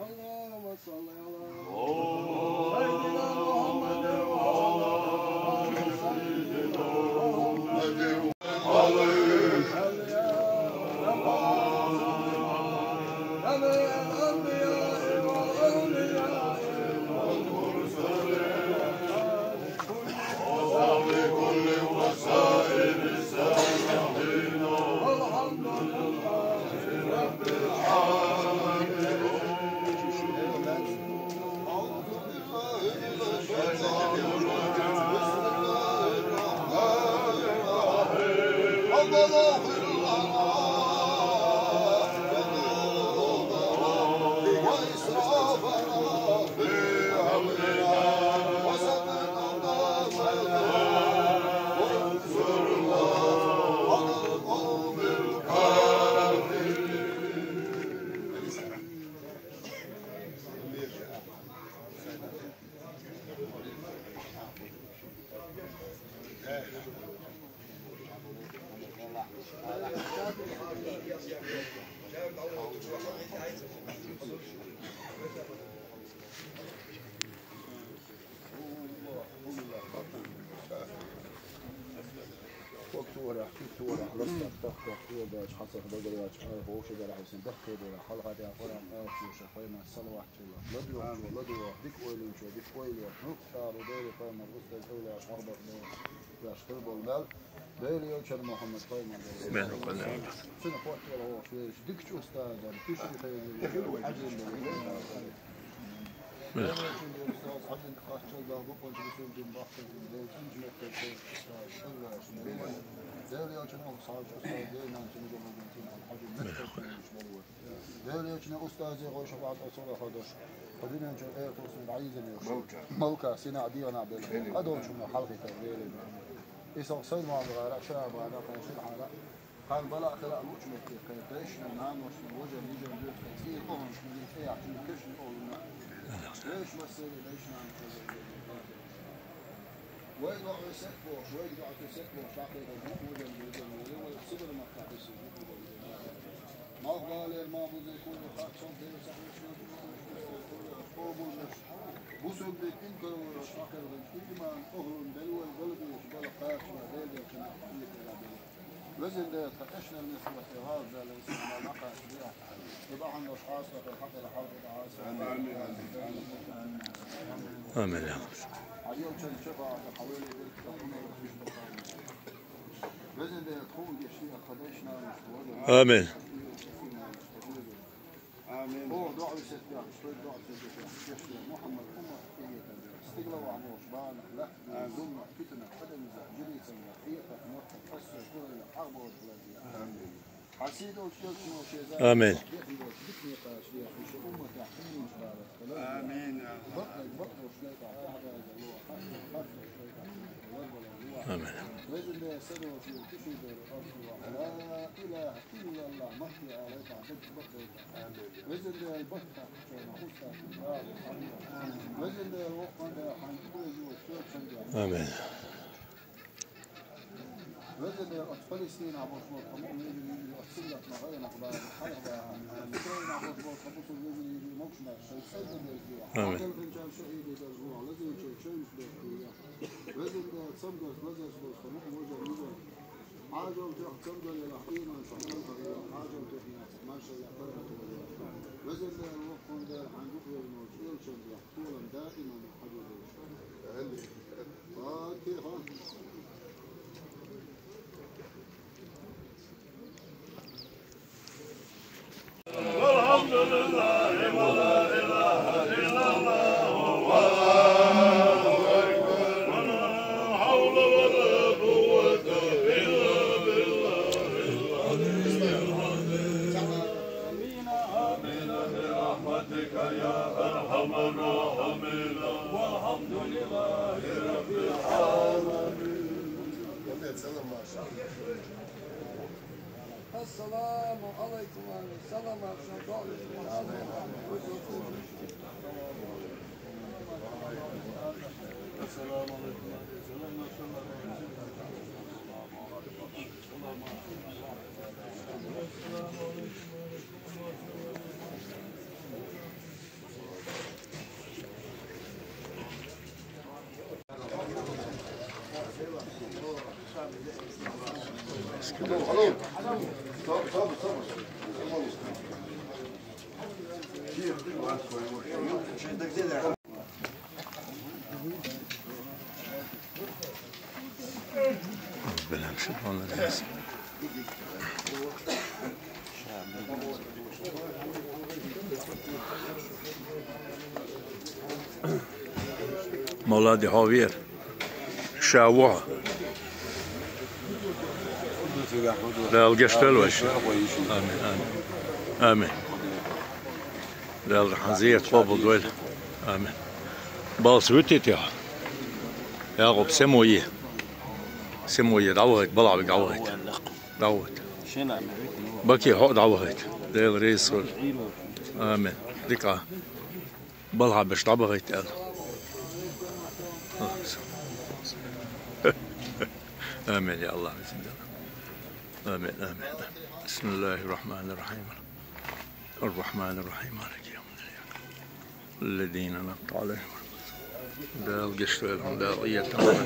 اللهم صل على سيدنا محمد وعلى آل سيدنا محمد محمد طيب بين وبين سنة فوق ولا هو فيش دكش أستاذ دكش في حاجة أستاذ عبد النقاش شغال بقول بسوق جنب بحث البيت أنجلت دير يا جماعة صاحب أستاذ دينا نتنجم بنتين الحاجة مكتب دير يا جماعة أستاذ غوش بعد أصول خدش خدينا نجوا إيه توصل عايزين موقع سنة عدينا عبد هذول شو حلقة تغيير إيصال صيد مع الغراء شاب على قنشين على قال بلا خلاء مجمع كيفاش نعم وجه يجي ندير تفسير أهم من الفيع عشان كش نقولنا ليش مسألة ليش نعم وين راح يسكبوا وين راح يسكبوا شاقي وجه والسبل ما تعرفش ما قال ما بده يكون خاص صوت صحيح بوسم بيتين كانوا شاكر بالكلمة أهل دلوة القلب يشبه قاش وهذا كان وزن ده تقشنا النسبة في هذا ليس ما نقع بها يبقى عن أشخاص في الحق الحق العاصمة آمين يا رب. عيون شفاعة حوالي ذلك وزن ده تكون يشيء قدشنا آمين. آمين. هو دعاء يسدع شوي دعاء يسدع محمد أمة استقلوا عموش بعنا لا ظلم فتنة قدم زعجري سنة حقيقة مرة تفسر كل الحرب والبلادية. آمين. حسيدوا وشكلوا شيء آمين. آمين. آمين. وإذن يسألوا في كشف الأرض لا إله إلا الله محي عليك عبد بطلك وإذن البطة وإذن الوقت حنقول وشوف آمين. وإذن فلسطين عبد الله مؤمن أصلت مغاية أخبار حلقة فلسطين عبد الله خبص الذي موشنا شيء سيد الجيع هذا الفنجان شهيد الأسبوع الذي يشيش بالقيام وإذن تصدق لزج بالخلق وجه وجه حاجة وتروح تصدق إلى حين وتحملها حاجة وتحمل ما شاء الله فرحة وإذن الوقت ده حنجوك الموجود شد طولا دائما حجر كيف والحمد لله ولا إله إلا الله والله أكبر ولا حول ولا قوة إلا بالله آمين برحمتك يا أرحم الراحمين والحمد لله رب العالمين. السلام عليكم السلام عليكم بالامس والله مولادي هاوير شاوها لا القشتل وش آمين آمين آمين لا الحزية قبل دول آمين باص وتيت يا رب سمويه دعوت بلعب دعوت بكي هو دعوت ده الرئيس آمين ديكا بلعب باش دعوت قال آمين يا الله بسم الله آمين آمين بسم الله الرحمن الرحيم مالك يوم الدين الذين أنعمت عليهم ده القشط لهم ده قية تماما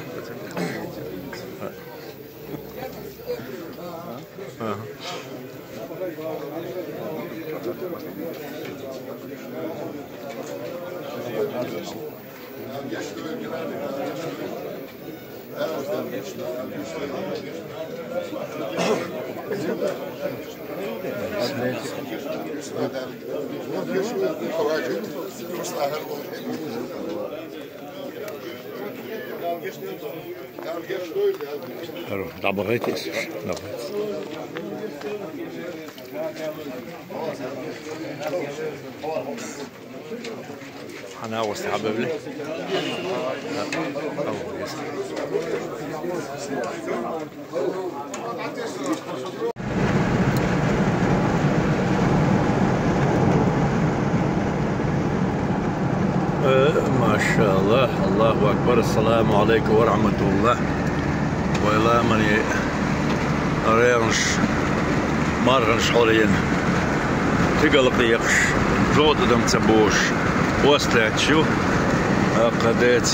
Da bereit ist. أنا واستحبب لي. ما شاء الله الله أكبر السلام عليكم ورحمة الله وإلى من أرينش مارغنش حولين تقلق يقش زود دم تبوش وصلت شو قديت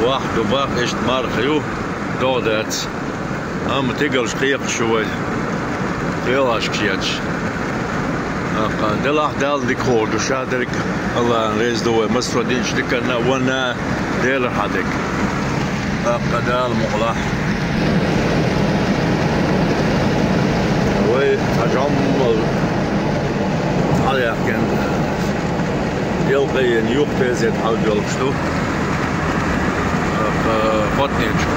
واحد وباق اشت مارخيو دودت تقلش قيق شوي قيلاش كياتش دل أحدال ديكور دوشادرك الله رئيس دوه مسودين شدكنا وانا ديل حدك قدال مغلح وتجمل على كان يلقي يوقت زيت حاول يلقشتو فاتنيتشو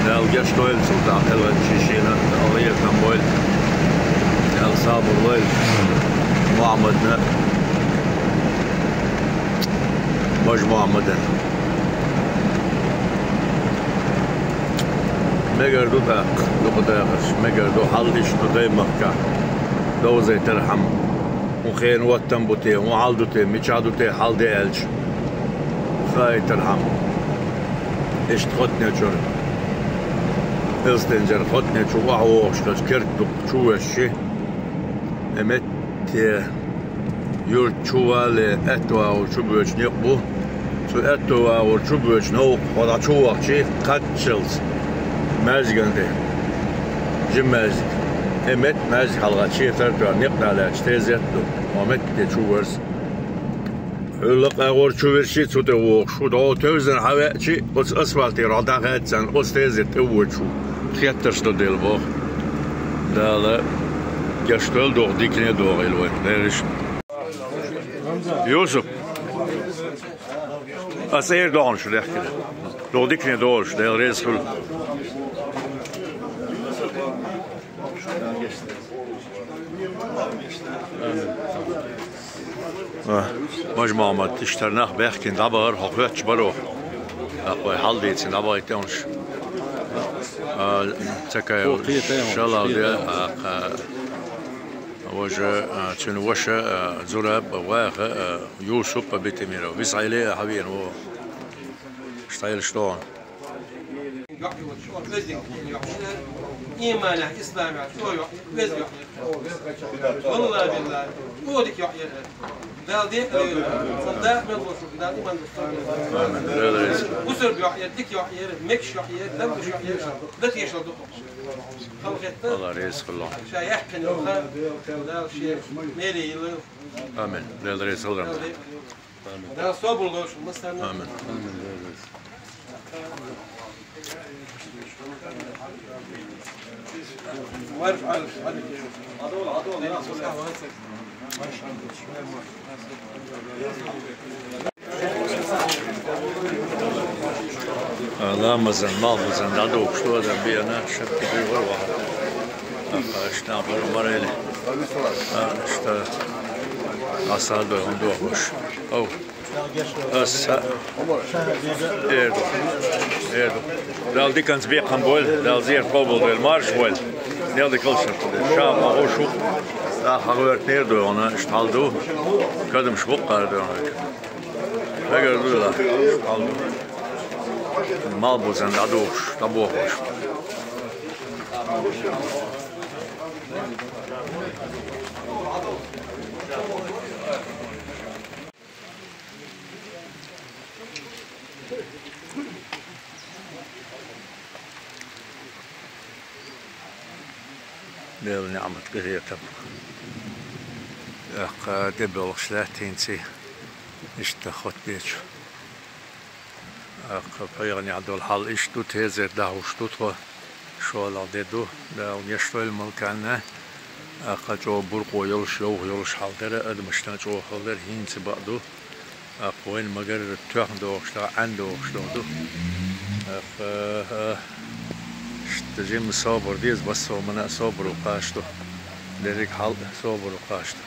القشط ويل سلطة حلوة شيشينا قضية كمويل صابر ويل معمدنا مجموعة مدن مقردو باق دو قداغش مقردو حلش تدي مكة دو زي ترحم وخين وطن بوتي وعالدو تي ميشادو تي حال دي الج خاي ترحم اشت خطني جرد استنجر خطني شو وحوش كرتو شو الشي امت يور شوالي اتوا وشو بيش نقبو شو اتوا وشو بيش نوق وضع شو وقتي قتشلز مازجن دي جم مازج امت مازج حلقة شي فرتوا نقنا لا تشتيزيتو ومت دي شوورز هلق اغور شوورشي شو دوق شو دو توزن حواتشي وس اسفالتي راداغات سن استيزيت اوت شو خيترشتو ديل بوخ دالا يشتغل دوغ ديكني دوغ الوين دايرش يوسف أسير دون شو لحكي دوغ ديكني دوغ شو داير ريس كل مجموعة ما تشترناه بيحكي دابر حقوقش بروح أقوى حال ديتين دابر يتونش تكاي إن شاء الله دي وجه تنوشة زراب واخ يوسف بيتميرو بيسعيلي حبيبي هو اشتايل شلون يقول شو وزن إيمانه إسلامه شو وزن والله بالله ودك يحيى دال ديك صدق من وصل دال إيمان بالله وصل يحيى ديك يحيى مكش يحيى لم يحيى ده يشرب الله رزق الله شيء يحكي الله لا شيء ميري آمين لا رزق الله ده صوب الله شو مثلا آمين وارف على عدول لا مازال ما مازال عدو شو هذا بينا شفت بيقول واحد اشتغل مريلي اشتغل أصعد عنده وش أو إيردو دال دي كان سبيق قنبول دال زير قبول دال مارش ويل دال دي كل شرط شام أوشو لا حقوق نيردو أنا اشتغلدو كدم شبوق قاردو فقردو لا اشتغلدو مال بوزن دادوش تبوهوش ديال نعمة قهية تبقى دبل شلاتين سي اشتخط بيتش فيغني عدو الحال اشتو تهزر داو اشتو شو لا ديدو داو يشتو الملكانة جو برقو يلش حالدر ادمشتان جو حالدر هين سبقدو وين مگر تواخدو اشتا عندو اشتو تجيم صابر ديز بس هو من صابر وقاشته ديريك حال صابر وقاشته